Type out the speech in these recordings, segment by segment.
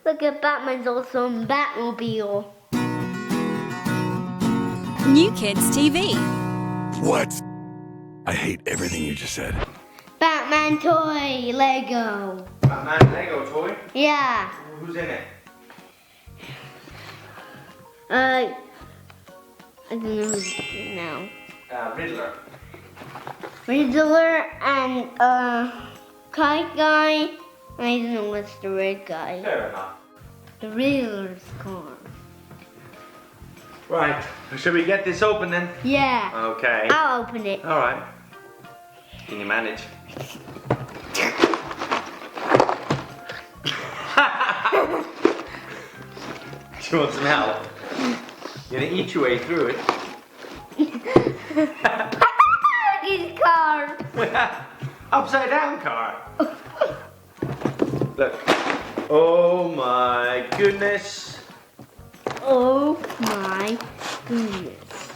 Look at Batman's awesome Batmobile. New Kids TV. What? I hate everything you just said. Batman toy Lego. Batman Lego toy? Yeah. Who's in it? I don't know who's in it now. Riddler. Riddler and Kite guy. I don't know what's the red guy. Fair enough. The Riddler's car. Right. Should we get this open then? Yeah. Okay. I'll open it. All right. Can you manage? Do you want some help? You're gonna eat your way through it. His car. Upside down car. Look. Oh my goodness. Oh my goodness.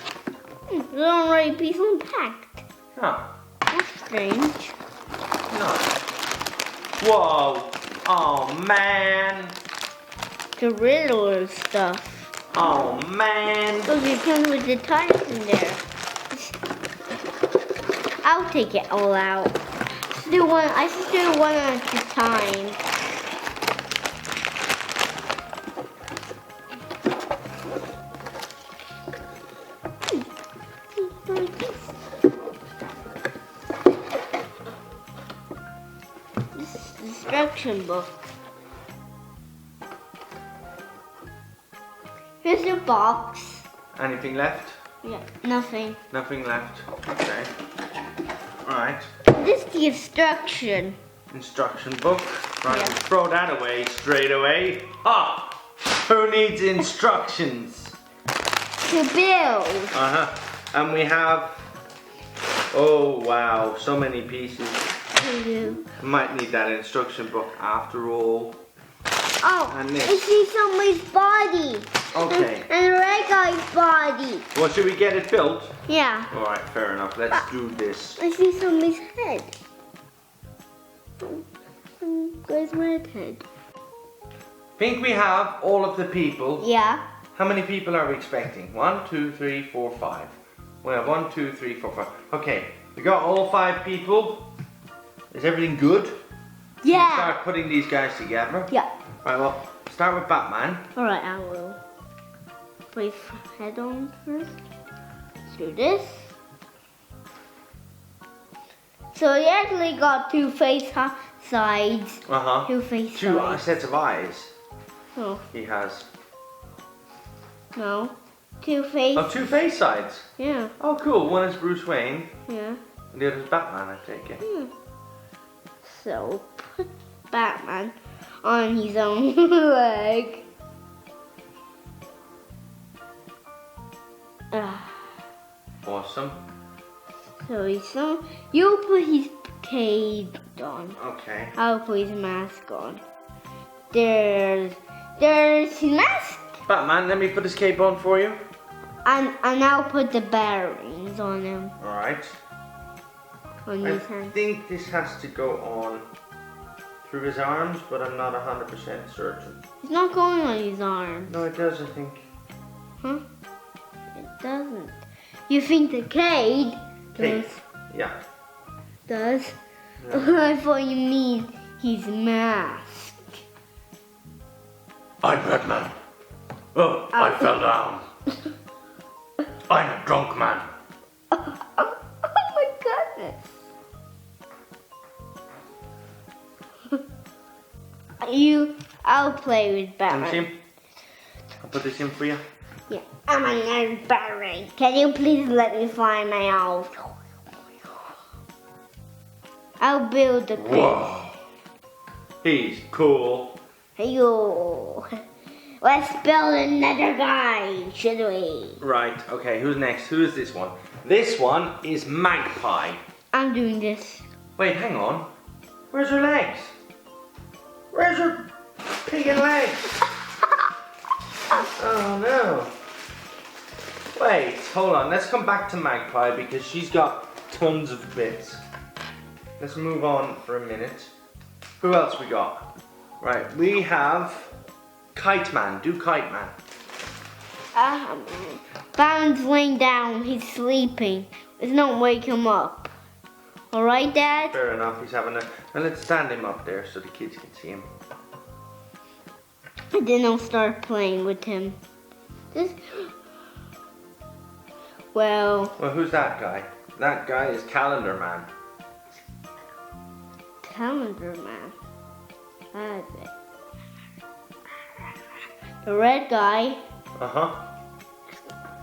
It's already piece unpacked. Huh. That's strange. No. Whoa. Oh man. The Riddler stuff. Oh man. Look, it comes with the tires in there. I'll take it all out. I should do one at a time. This is the instruction book. Here's your box. Anything left? Yeah, nothing. Nothing left. Okay. Alright. This is the instruction. Instruction book. Right, Yeah. throw that away straight away. Ha! Who needs instructions? To build. Uh-huh. And we have... Oh, wow. So many pieces. To do. Might need that instruction book after all. Oh, And I this. see somebody's body. Okay. And the red guy's body. Well, should we get it built? Yeah. Alright, fair enough. Let's do this. I see somebody's head. Where's my head? Think we have all of the people. Yeah. How many people are we expecting? 1, 2, 3, 4, 5. We have 1, 2, 3, 4, 5. Okay, we got all 5 people. Is everything good? Yeah. Start putting these guys together. Yeah. Right, well, start with Batman. Alright, I will. Put his head on first. Let's do this. So he actually got 2 face sides. Uh-huh. 2 face 2 sides. sets of eyes No. he has. No. 2 face. Oh, 2 face sides. Yeah. Oh, cool. One is Bruce Wayne, Yeah. and the other is Batman, I take it. Yeah. So put Batman on his own leg. Awesome. So you put his cape on. Okay. I'll put his mask on. There's his mask, Batman, let me put his cape on for you. and I'll put the bearings on him Alright. on I his hand. think this has to go on through his arms, but I'm not 100% certain. It's not going on his arm, No, it does, I think. huh? It doesn't. You think the cape Cape. does? Yeah. Does? Yeah. I thought you mean his mask. I'm Batman. Oh, I fell down. I'm a drunk man. Oh my goodness. I'll play with Let me see Batman. him. I'll put this in for you. Yeah, I'm a nerd Batman. Can you please let me find my house? I'll build the crib. Whoa. He's cool. Hey yo. Let's build another guy, should we? Right, okay, who's next? Who is this one? This one is Magpie. I'm doing this. Wait, hang on. Where's her legs? Where's her pig and legs? Oh no. Wait, hold on. Let's come back to Magpie because she's got tons of bits. Let's move on for a minute. Who else we got? Right, we have Kite Man. Do Kite Man. Batman's laying down. He's sleeping. Let's not wake him up. All right, Dad? Fair enough. He's having a. And let's stand him up there so the kids can see him. And then I'll start playing with him. Well, who's that guy? That guy is Calander Man. Calendar Man. That's it. The red guy. Uh-huh.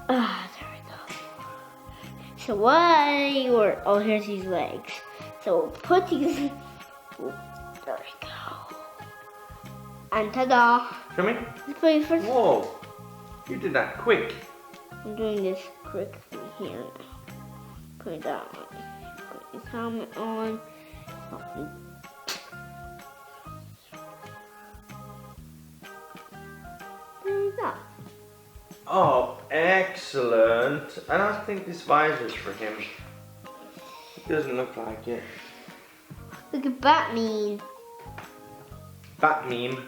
There we go. So oh, here's his legs. So put these. Oh, there we go. And ta-da! Show me. Let's play first. Whoa! You did that quick. I'm doing this quickly here now. Put that on. Put his helmet on. There we go. Oh, excellent. And I think this visor's for him. It doesn't look like it. Look at Batman. Bat meme.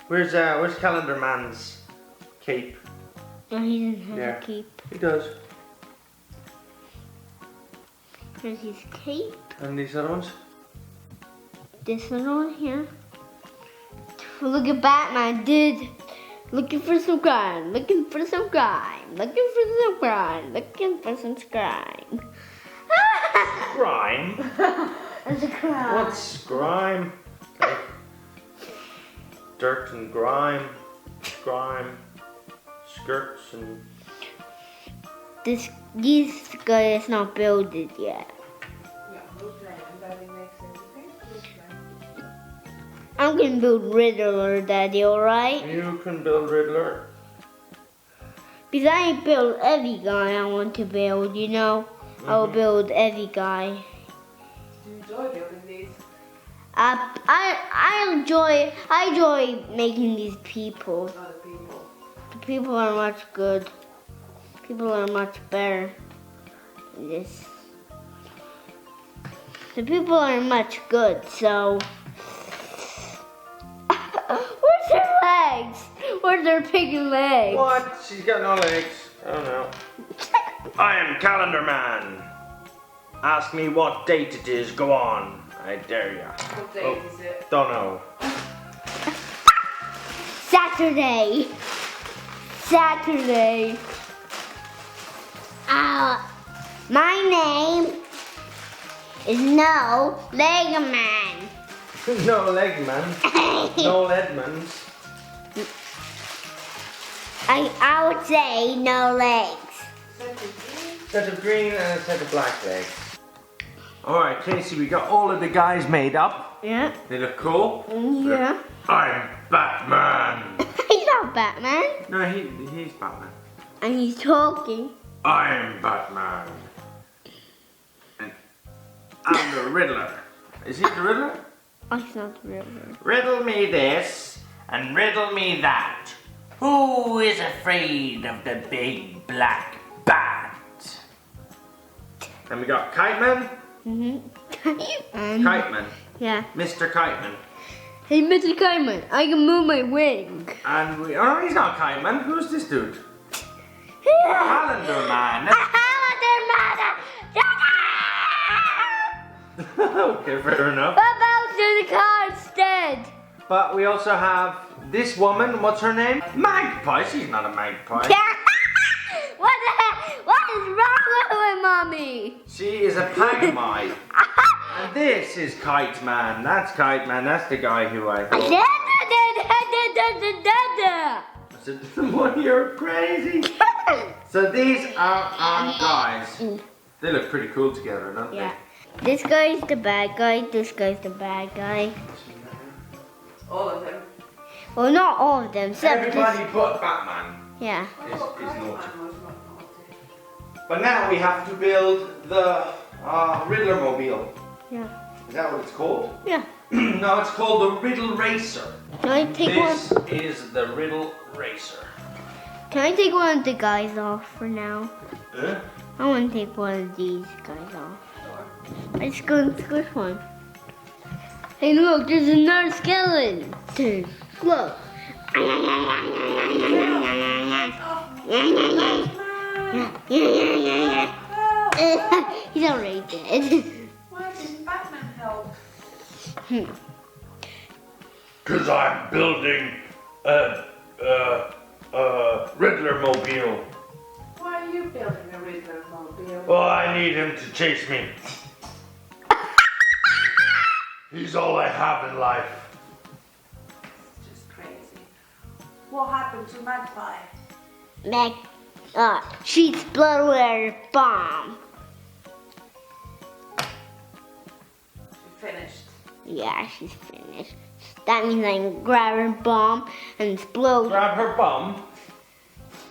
Where's Calendar Man's cape? No, he doesn't have Yeah. a cape. He does. Here's his cape. And these other ones? This one here. Look at Batman, dude. Looking for some crime. Looking for some crime. Looking for some crime. Looking for some crime. Grime? That's a crime. What's grime? Dirt and grime. Grime. Skirts and... This guy is not built yet. I'm gonna build Riddler, Daddy, alright? You can build Riddler. Because I ain't build every guy I want to build, you know? I'll build every guy. Do you enjoy building these? I enjoy making these people. Other people. The people are much good. People are much better than this. The people are much good, so... Where's their legs? Where's their piggy legs? What? She's got no legs. I don't know. I am Calendar Man. Ask me what date it is. Go on. I dare ya. What day is it? Don't know. Saturday. Saturday. My name is No Leg Man. No leg man. No Edmonds. I would say no legs. Set of green and a set of black legs. Alright, Casey, we got all of the guys made up. Yeah. They look cool. Yeah. I'm Batman. He's not Batman. No, he's Batman. And he's talking. I'm Batman. And I'm the Riddler. Is he the Riddler? Oh, he's not the Riddler. Riddle me this and riddle me that. Who is afraid of the big black bat? And we got Kite Man. Kite Man. Yeah. Mr. Kite Man. Hey, Mr. Kiteman, I can move my wing. And we, oh, he's not Kite Man. Who's this dude? Calendar Man. Okay, fair enough. What about the car instead? But we also have this woman. What's her name? Magpie. She's not a magpie. What the heck? What is wrong with Mommy? She is a pagmy. And this is Kite Man. That's Kite Man. That's the guy who I thought. I said, "What? You're crazy." So these are our guys. They look pretty cool together, don't Yeah. This guy's the bad guy. This guy's the bad guy. All of them. Well, not all of them. they? Except Everybody this. but Batman Yeah. is naughty. But now we have to build the Riddler mobile. Yeah. Is that what it's called? Yeah. No, it's called the Riddle Racer. Can I take This one? is the Riddle Racer. Can I take one of the guys off for now? Huh? I want to take one of these guys off. I just go and squish one. Hey, look, there's another skeleton. Look. He's already dead. Why didn't Batman help? Cause I'm building a Riddler mobile. Why are you building a Riddler mobile? Well, I need him to chase me. He's all I have in life. It's just crazy. What happened to Magpie? She exploded with her bomb. She finished. Yeah, she's finished. That means I can grab her bomb and explode. Grab her bum.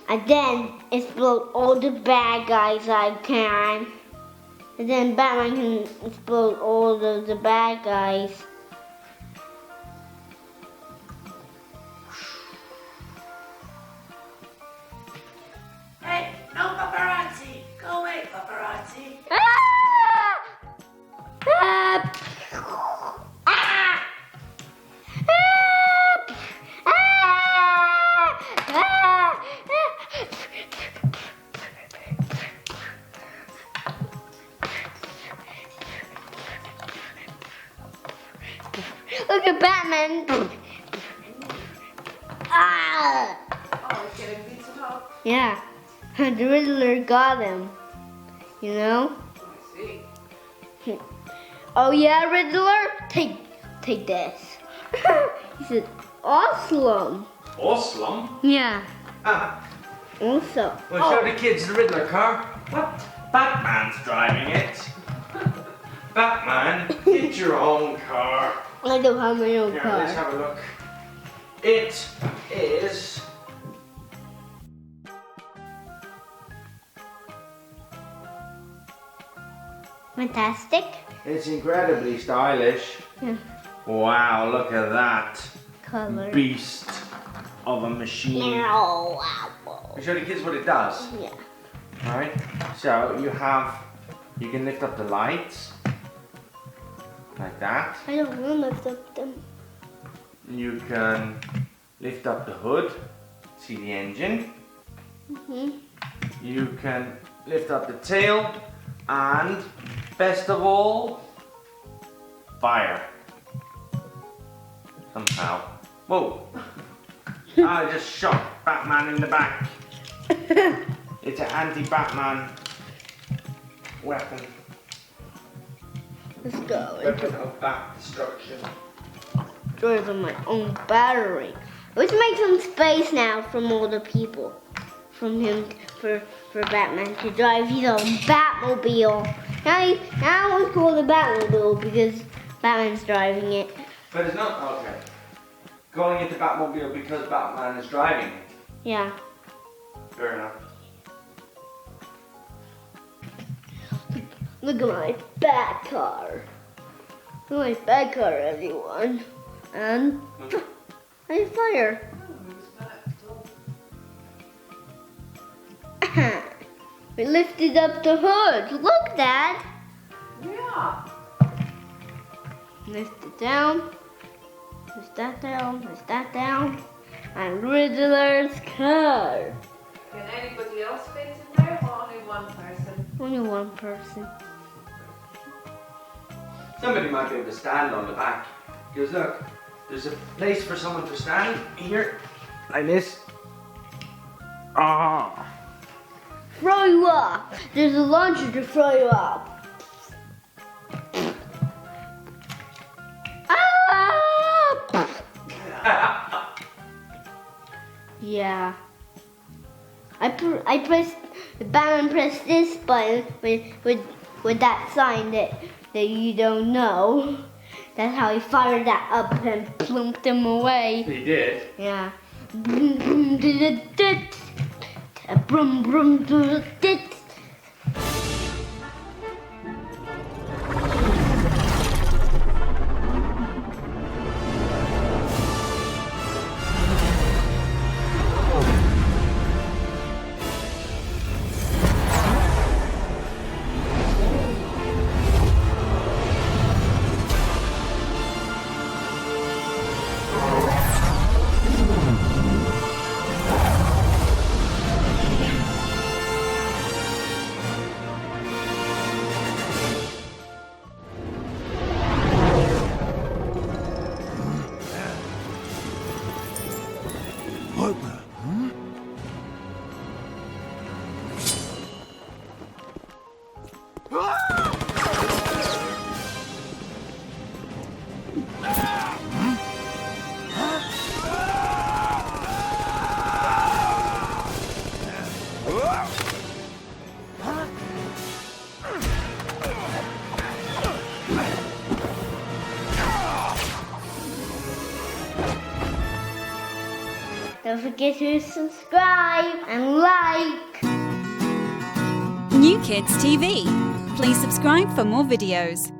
And then explode all the bad guys I can. And then Batman can explode all of the bad guys. Hey, no paparazzi! Go away, paparazzi! Ah! Ah! Ah! Look at Batman. Ah! Oh, he's getting beaten up. Yeah, the Riddler got him. You know? I see. Oh yeah, Riddler, take this. He said, awesome. Awesome. Yeah. Ah, Also. we'll show the kids the Riddler car. What? Batman's driving it. Batman, get your own car. I don't have my own Here, car. let's have a look. It is Fantastic. It's incredibly stylish. Yeah. Wow, look at that Color. beast of a machine. Oh, wow. I'll show the kids what it does. Yeah. Alright, so you can lift up the lights, like that. I don't want to lift up them. You can lift up the hood, see the engine. You can lift up the tail, and best of all, fire. Somehow. Whoa! I just shot Batman in the back. It's an anti-Batman weapon. Let's go. Weapon of bat destruction. Drive on my own battery. Let's make some space now from all the people. From him for Batman to drive his own Batmobile. Now it's called the Batmobile because Batman's driving it. But it's not okay. Calling it the Batmobile because Batman is driving it. Yeah. Fair enough. Look at my bat car. Look at my bat car, everyone. And I fire. We lifted up the hood. Look, Dad. Yeah. Lift it down. Lift that down. Lift that down. And Riddler's car. Can anybody else fit in there or only one person? Only one person. Somebody might be able to stand on the back. Because look, there's a place for someone to stand here, like this. Ah. Throw you up. There's a launcher to throw you up. Ah! Yeah. I pressed Batman pressed this button with that sign that you don't know. That's how he fired that up and plumped him away. He did. Yeah. Brum brum dit. Brum brum dit. Don't forget to subscribe and like. New Kids TV. Please subscribe for more videos.